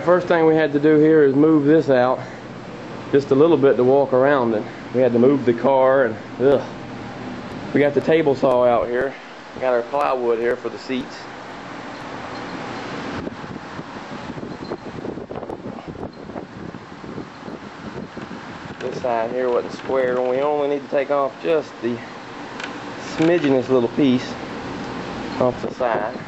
first thing we had to do here is move this out just a little bit to walk around it. We had to move the car, and we got the table saw out here. We got our plywood here for the seats. This side here wasn't square, and we only need to take off just the smidgenest little piece off the side.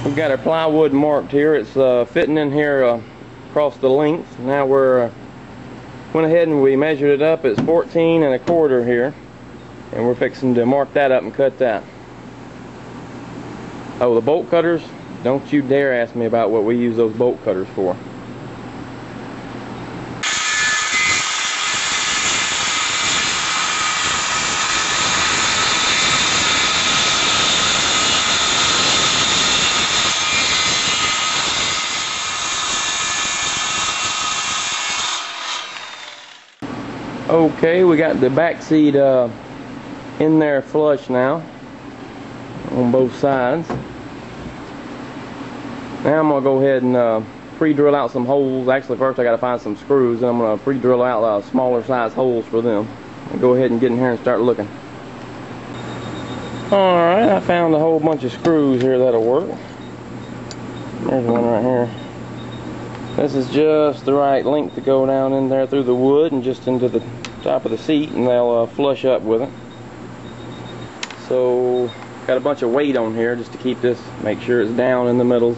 We've got our plywood marked here. It's fitting in here across the length. Now we're went ahead and we measured it up. It's 14 1/4 here, and we're fixing to mark that up and cut that. Oh, the bolt cutters, don't you dare ask me about what we use those bolt cutters for. Okay, we got the back seat in there flush now on both sides. Now I'm going to go ahead and pre-drill out some holes. Actually, first I got to find some screws, and I'm going to pre-drill out smaller size holes for them. I'll go ahead and get in here and start looking. Alright, I found a whole bunch of screws here that'll work. There's one right here. This is just the right length to go down in there through the wood and just into the top of the seat, and they'll flush up with it. So got a bunch of weight on here just to keep this, make sure it's down in the middle.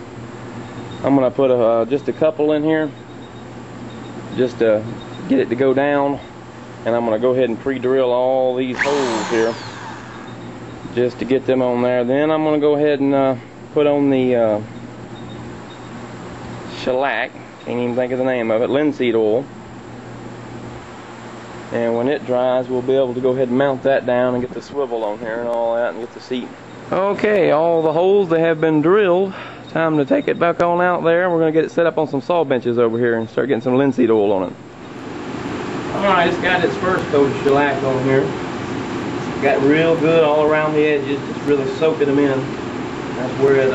I'm going to put just a couple in here just to get it to go down, and I'm going to go ahead and pre-drill all these holes here just to get them on there. Then I'm going to go ahead and put on the shellac, can't even think of the name of it, linseed oil. And when it dries, we'll be able to go ahead and mount that down and get the swivel on here and all that, and get the seat. Okay, all the holes, they have been drilled. Time to take it back on out there. We're going to get it set up on some saw benches over here and start getting some linseed oil on it. Alright, it's got its first coat of shellac on here. Got real good all around the edges, just really soaking them in. That's where it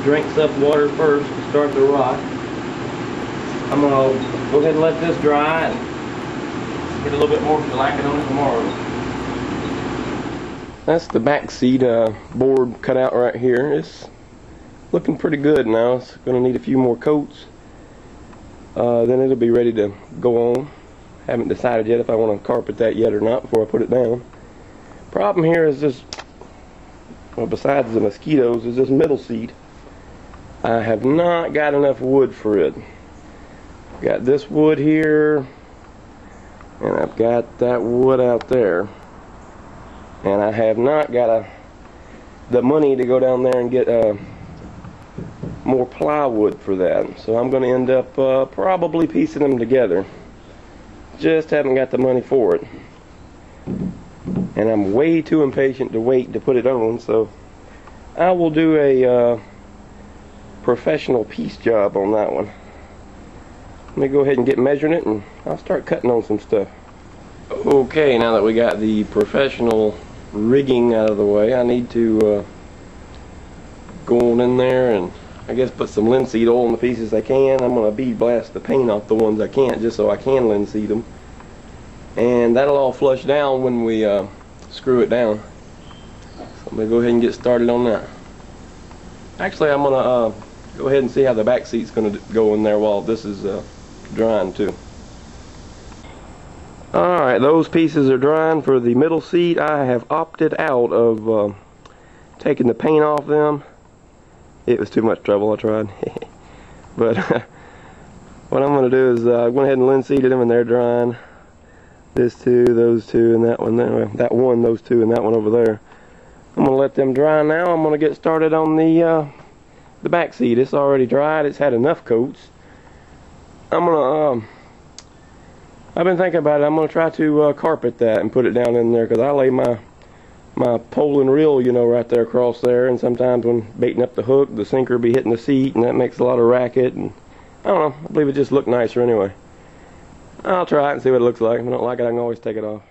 drinks up water first to start to rot. I'm going to go ahead and let this dry and get a little bit more shellacking on it tomorrow. That's the back seat board cut out right here. It's looking pretty good now. It's going to need a few more coats. Then it'll be ready to go on. Haven't decided yet if I want to carpet that yet or not before I put it down. Problem here is this, well, besides the mosquitoes, is this middle seat. I have not got enough wood for it. Got this wood here, and I've got that wood out there, and I have not got the money to go down there and get more plywood for that. So I'm going to end up probably piecing them together. Just haven't got the money for it, and I'm way too impatient to wait to put it on. So I will do a professional piece job on that one. Let me go ahead and get measuring it, and I'll start cutting on some stuff. Okay, now that we got the professional rigging out of the way, I need to go on in there and I guess put some linseed oil in the pieces I can. I'm going to bead blast the paint off the ones I can't, just so I can linseed them. And that'll all flush down when we screw it down. So I'm going to go ahead and get started on that. Actually, I'm going to go ahead and see how the back seat's going to go in there while this is drying too. Alright, those pieces are drying for the middle seat. I have opted out of taking the paint off them. It was too much trouble, I tried. But what I'm going to do is I went ahead and linseeded them, and they're drying. This two, those two, and that one there. That one, those two, and that one over there. I'm going to let them dry now. I'm going to get started on the back seat. It's already dried. It's had enough coats. I'm going to I've been thinking about it. I'm going to try to carpet that and put it down in there, because I lay my my pole and reel, you know, right there across there, and sometimes when baiting up the hook, the sinker will be hitting the seat, and that makes a lot of racket, and I don't know, I believe it just looked nicer anyway. I'll try it and see what it looks like. If I don't like it, I can always take it off.